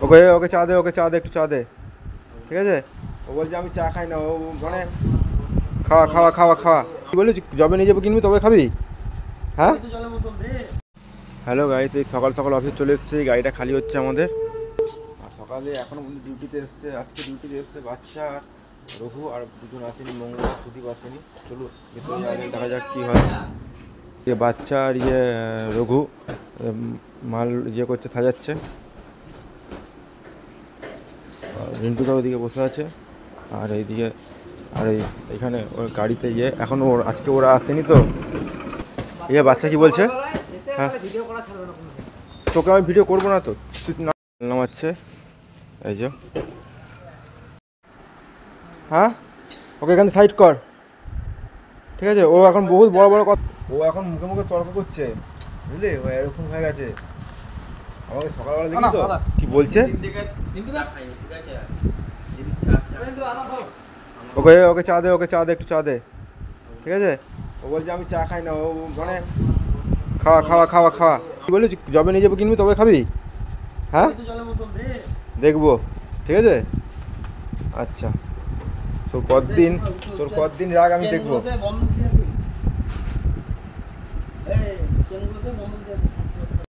ওকে ওকে চা দে, ওকে চা দে, একটু চা দে, ঠিক আছে? ও বলছে আমি চা খাই না, ও মানে খাওয়া খাওয়া খাওয়া খাওয়া কি বলিস, যবে নিয়ে যাবো কিনবি তবে খাবি? হ্যাঁ হ্যালো গাইস, এই সকাল সকাল অফিস চলে এসেছে, গাড়িটা খালি হচ্ছে আমাদের। আর সকালে এখনও পর্যন্ত ডিউটিতে এসছে, আজকে ডিউটিতে এসছে বাচ্চা আর রঘু, আর দুজন আসেনি, মঙ্গলবার ছুটি আসেনি। চলো ভেতরে দেখা যাক কী হয়। বাচ্চা আর রঘু মাল করছে, সাজাচ্ছে। রিন্টুদা ওদিকে বসে আছে, আর এইদিকে আর এইখানে ওর গাড়িতে এখন আজকে ওরা আসেনি তো। বাচ্চা কি বলছে? হ্যাঁ তোকে আমি ভিডিও করবো না তো, তুই নামাচ্ছে এই যে। হ্যাঁ ওকে এখানে সাইড কর, ঠিক আছে? ও এখন বহুত বড় বড় কথা, ও এখন মুখে মুখে তর্ক করছে, বুঝলি? ও এরকম হয়ে গেছে। আমাকে সকালবেলা দেখি তো কি বলছে। ওকে ওকে চা দে, ওকে চা দে, একটু চা দে, ঠিক আছে? ও বলছে আমি চা খাই না, ও মানে খাওয়া খাওয়া খাওয়া খাওয়া কি বলিস, যবে নিয়ে যাবো কিনবি তবে খাবি? হ্যাঁ দেখবো, ঠিক আছে? আচ্ছা তোর কতদিন রাগ আমি দেখবো।